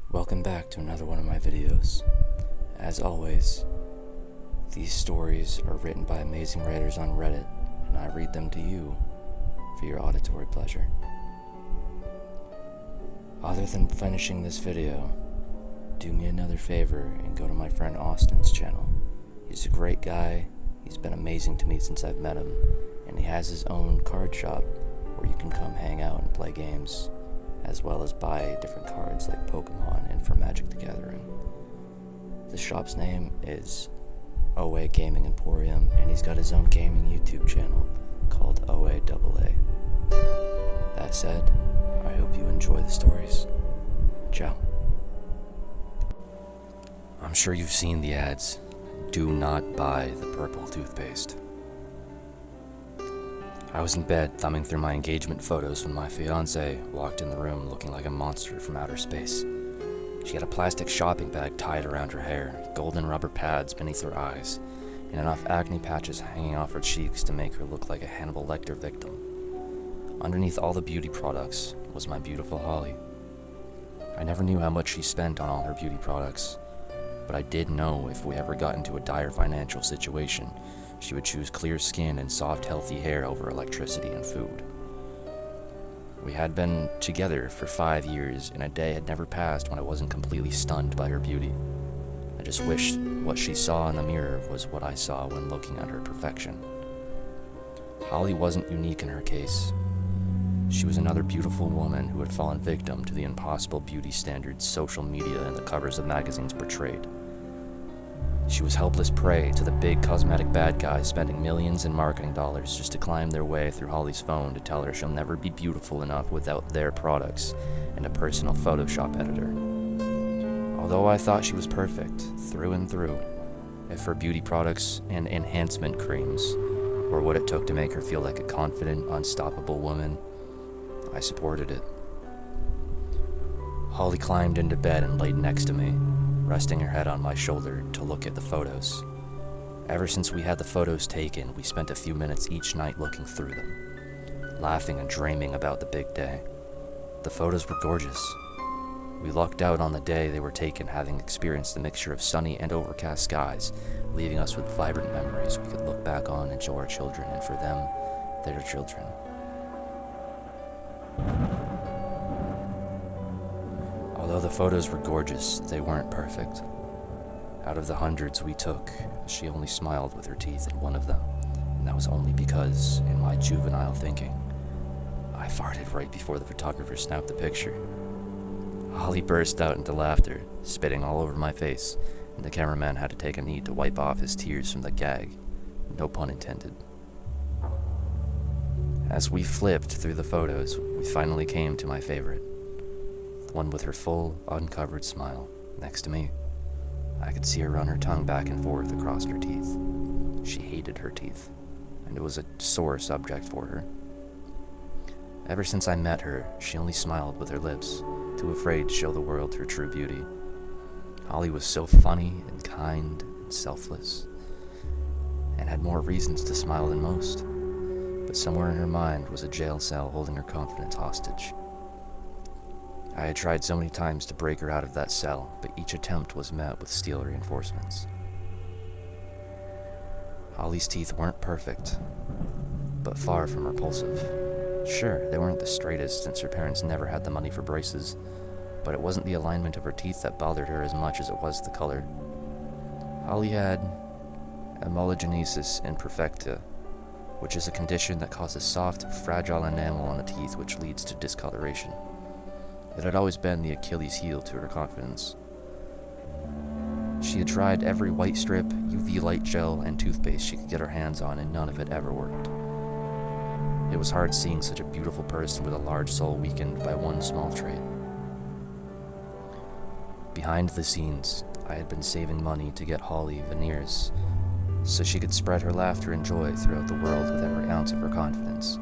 Welcome back to another one of my videos. As always, these stories are written by amazing writers on Reddit, and I read them to you for your auditory pleasure. Other than finishing this video, do me another favor and go to my friend Austin's channel. He's a great guy, he's been amazing to me since I've met him, and he has his own card shop where you can come hang out and play games, as well as buy different cards like Pokemon and for Magic the Gathering. The shop's name is OA Gaming Emporium, and he's got his own gaming YouTube channel called OAAA. That said, I hope you enjoy the stories. Ciao. I'm sure you've seen the ads. Do not buy the purple toothpaste. I was in bed thumbing through my engagement photos when my fiancée walked in the room looking like a monster from outer space. She had a plastic shopping bag tied around her hair, golden rubber pads beneath her eyes, and enough acne patches hanging off her cheeks to make her look like a Hannibal Lecter victim. Underneath all the beauty products was my beautiful Holly. I never knew how much she spent on all her beauty products, but I did know if we ever got into a dire financial situation, she would choose clear skin and soft, healthy hair over electricity and food. We had been together for 5 years, and a day had never passed when I wasn't completely stunned by her beauty. I just wished what she saw in the mirror was what I saw when looking at her perfection. Holly wasn't unique in her case. She was another beautiful woman who had fallen victim to the impossible beauty standards social media and the covers of magazines portrayed. She was helpless prey to the big cosmetic bad guys spending millions in marketing dollars just to climb their way through Holly's phone to tell her she'll never be beautiful enough without their products and a personal Photoshop editor. Although I thought she was perfect, through and through, if her beauty products and enhancement creams were what it took to make her feel like a confident, unstoppable woman, I supported it. Holly climbed into bed and laid next to me, resting her head on my shoulder to look at the photos. Ever since we had the photos taken, we spent a few minutes each night looking through them, laughing and dreaming about the big day. The photos were gorgeous. We lucked out on the day they were taken, having experienced a mixture of sunny and overcast skies, leaving us with vibrant memories we could look back on and show our children, and for them, their children. Although the photos were gorgeous, they weren't perfect. Out of the hundreds we took, she only smiled with her teeth at one of them, and that was only because, in my juvenile thinking, I farted right before the photographer snapped the picture. Holly burst out into laughter, spitting all over my face, and the cameraman had to take a knee to wipe off his tears from the gag. No pun intended. As we flipped through the photos, we finally came to my favorite. The one with her full, uncovered smile, next to me. I could see her run her tongue back and forth across her teeth. She hated her teeth, and it was a sore subject for her. Ever since I met her, she only smiled with her lips, too afraid to show the world her true beauty. Holly was so funny and kind and selfless, and had more reasons to smile than most, but somewhere in her mind was a jail cell holding her confidence hostage. I had tried so many times to break her out of that cell, but each attempt was met with steel reinforcements. Holly's teeth weren't perfect, but far from repulsive. Sure, they weren't the straightest since her parents never had the money for braces, but it wasn't the alignment of her teeth that bothered her as much as it was the color. Holly had amelogenesis imperfecta, which is a condition that causes soft, fragile enamel on the teeth which leads to discoloration. It had always been the Achilles heel to her confidence. She had tried every white strip, UV light gel, and toothpaste she could get her hands on, and none of it ever worked. It was hard seeing such a beautiful person with a large soul weakened by one small trait. Behind the scenes, I had been saving money to get Holly veneers, so she could spread her laughter and joy throughout the world with every ounce of her confidence,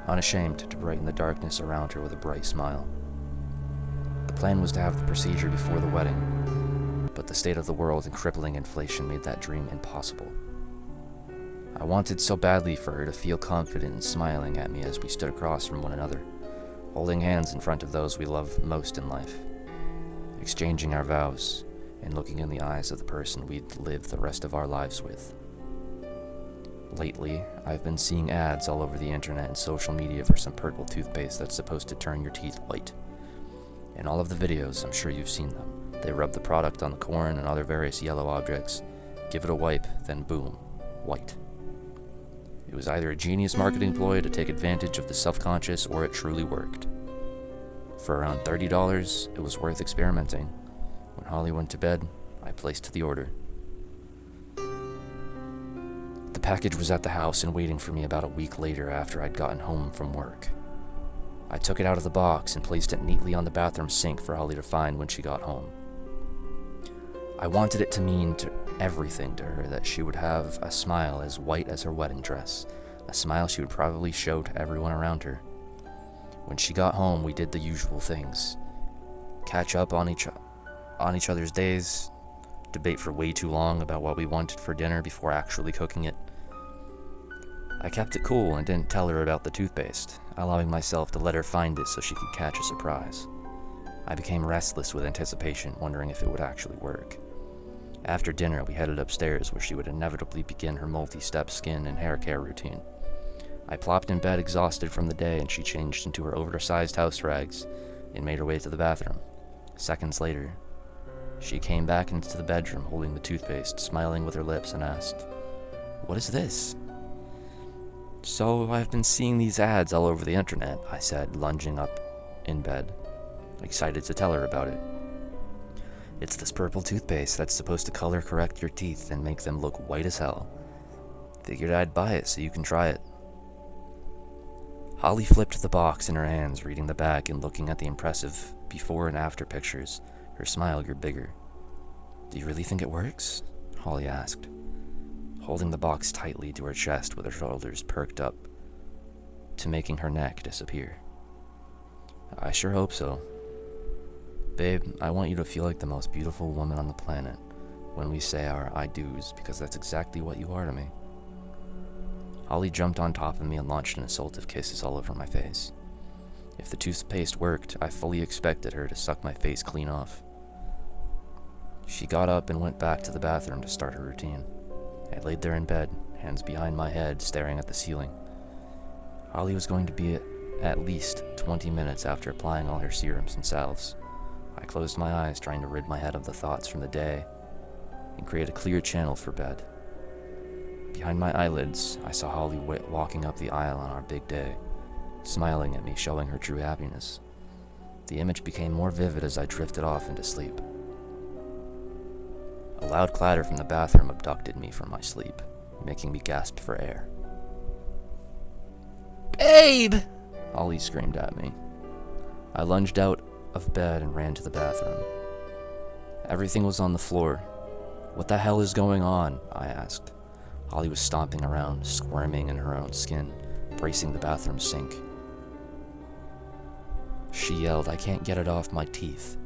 unashamed to brighten the darkness around her with a bright smile. The plan was to have the procedure before the wedding, but the state of the world and crippling inflation made that dream impossible. I wanted so badly for her to feel confident and smiling at me as we stood across from one another, holding hands in front of those we love most in life. exchanging our vows, and looking in the eyes of the person we'd live the rest of our lives with. Lately, I've been seeing ads all over the internet and social media for some purple toothpaste that's supposed to turn your teeth white. In all of the videos, I'm sure you've seen them. They rub the product on the corn and other various yellow objects, give it a wipe, then boom, white. It was either a genius marketing ploy to take advantage of the self-conscious, or it truly worked. For around $30, it was worth experimenting. When Holly went to bed, I placed the order. The package was at the house and waiting for me about a week later after I'd gotten home from work. I took it out of the box and placed it neatly on the bathroom sink for Holly to find when she got home. I wanted it to mean everything to her, that she would have a smile as white as her wedding dress, a smile she would probably show to everyone around her. When she got home, we did the usual things. Catch up on each other's days, debate for way too long about what we wanted for dinner before actually cooking it. I kept it cool and didn't tell her about the toothpaste, allowing myself to let her find it so she could catch a surprise. I became restless with anticipation, wondering if it would actually work. After dinner, we headed upstairs where she would inevitably begin her multi-step skin and hair care routine. I plopped in bed exhausted from the day, and she changed into her oversized house rags and made her way to the bathroom. Seconds later, she came back into the bedroom holding the toothpaste, smiling with her lips, and asked, "What is this?" "So I've been seeing these ads all over the internet," I said, lunging up in bed, excited to tell her about it. "It's this purple toothpaste that's supposed to color correct your teeth and make them look white as hell. Figured I'd buy it so you can try it." Holly flipped the box in her hands, reading the back and looking at the impressive before and after pictures. Her smile grew bigger. "Do you really think it works?" Holly asked, holding the box tightly to her chest with her shoulders perked up to making her neck disappear. "I sure hope so. Babe, I want you to feel like the most beautiful woman on the planet when we say our I do's, because that's exactly what you are to me." Holly jumped on top of me and launched an assault of kisses all over my face. If the toothpaste worked, I fully expected her to suck my face clean off. She got up and went back to the bathroom to start her routine. I laid there in bed, hands behind my head, staring at the ceiling. Holly was going to be at least 20 minutes after applying all her serums and salves. I closed my eyes, trying to rid my head of the thoughts from the day and create a clear channel for bed. Behind my eyelids, I saw Holly walking up the aisle on our big day, smiling at me, showing her true happiness. The image became more vivid as I drifted off into sleep. A loud clatter from the bathroom abducted me from my sleep, making me gasp for air. "Babe!" Holly screamed at me. I lunged out of bed and ran to the bathroom. Everything was on the floor. "What the hell is going on?" I asked. Holly was stomping around, squirming in her own skin, bracing the bathroom sink. She yelled, "I can't get it off my teeth.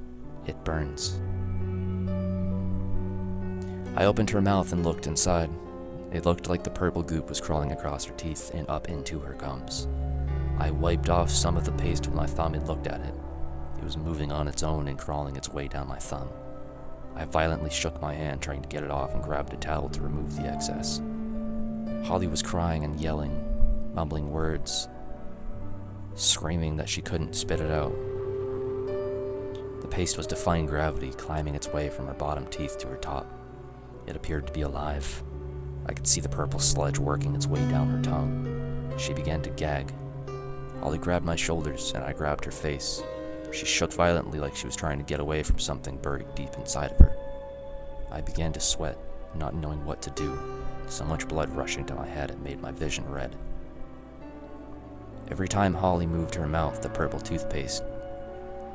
It burns." I opened her mouth and looked inside. It looked like the purple goop was crawling across her teeth and up into her gums. I wiped off some of the paste with my thumb and looked at it. It was moving on its own and crawling its way down my thumb. I violently shook my hand, trying to get it off, and grabbed a towel to remove the excess. Holly was crying and yelling, mumbling words, screaming that she couldn't spit it out. The paste was defying gravity, climbing its way from her bottom teeth to her top. It appeared to be alive. I could see the purple sludge working its way down her tongue. She began to gag. Holly grabbed my shoulders, and I grabbed her face. She shook violently like she was trying to get away from something buried deep inside of her. I began to sweat, not knowing what to do. So much blood rushing to my head it made my vision red. Every time Holly moved her mouth, the purple toothpaste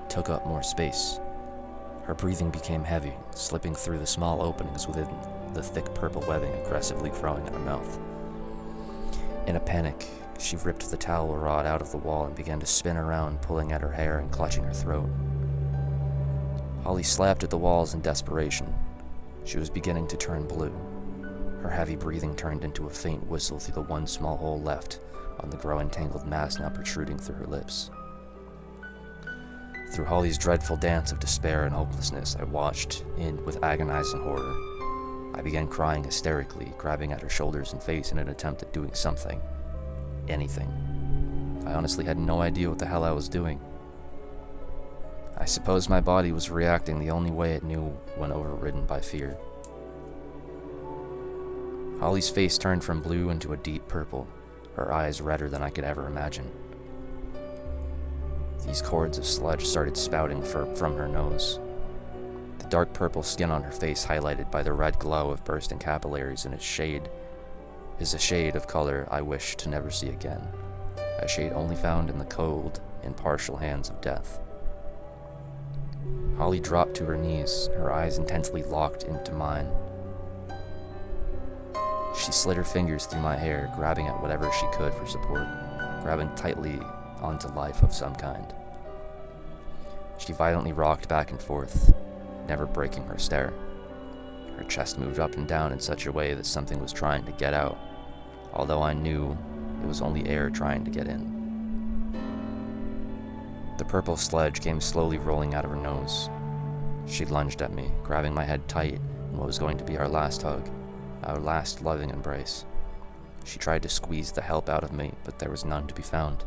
took up more space. Her breathing became heavy, slipping through the small openings within the thick purple webbing aggressively growing in her mouth. In a panic, she ripped the towel rod out of the wall and began to spin around, pulling at her hair and clutching her throat. Holly slapped at the walls in desperation. She was beginning to turn blue. Her heavy breathing turned into a faint whistle through the one small hole left on the growing tangled mass now protruding through her lips. Through Holly's dreadful dance of despair and hopelessness, I watched with agonizing horror. I began crying hysterically, grabbing at her shoulders and face in an attempt at doing something. Anything. I honestly had no idea what the hell I was doing. I suppose my body was reacting the only way it knew when overridden by fear. Holly's face turned from blue into a deep purple, her eyes redder than I could ever imagine. These cords of sludge started spouting from her nose. The dark purple skin on her face, highlighted by the red glow of bursting capillaries in its shade, is a shade of color I wish to never see again, a shade only found in the cold, impartial hands of death. Holly dropped to her knees, her eyes intensely locked into mine. She slid her fingers through my hair, grabbing at whatever she could for support, grabbing tightly onto life of some kind. She violently rocked back and forth, never breaking her stare. Her chest moved up and down in such a way that something was trying to get out, although I knew it was only air trying to get in. The purple sludge came slowly rolling out of her nose. She lunged at me, grabbing my head tight in what was going to be our last hug, our last loving embrace. She tried to squeeze the help out of me, but there was none to be found.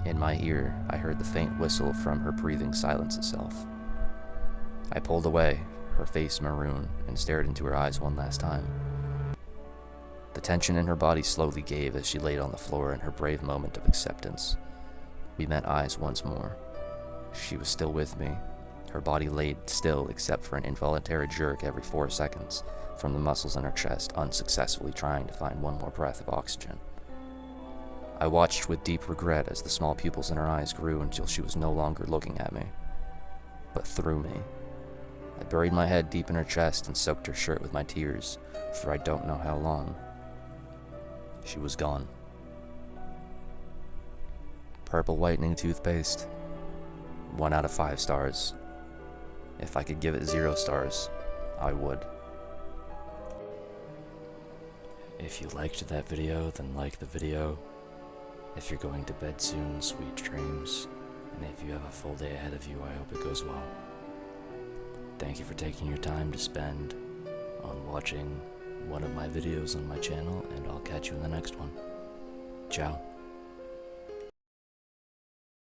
In my ear, I heard the faint whistle from her breathing silence itself. I pulled away, her face maroon, and stared into her eyes one last time. The tension in her body slowly gave as she laid on the floor in her brave moment of acceptance. We met eyes once more. She was still with me. Her body laid still except for an involuntary jerk every 4 seconds from the muscles in her chest, unsuccessfully trying to find one more breath of oxygen. I watched with deep regret as the small pupils in her eyes grew until she was no longer looking at me, but through me. I buried my head deep in her chest and soaked her shirt with my tears, for I don't know how long. She was gone. Purple whitening toothpaste, 1 out of 5 stars. If I could give it 0 stars, I would. If you liked that video, then like the video. If you're going to bed soon, sweet dreams. And if you have a full day ahead of you, I hope it goes well. Thank you for taking your time to spend on watching one of my videos on my channel, and I'll catch you in the next one. Ciao.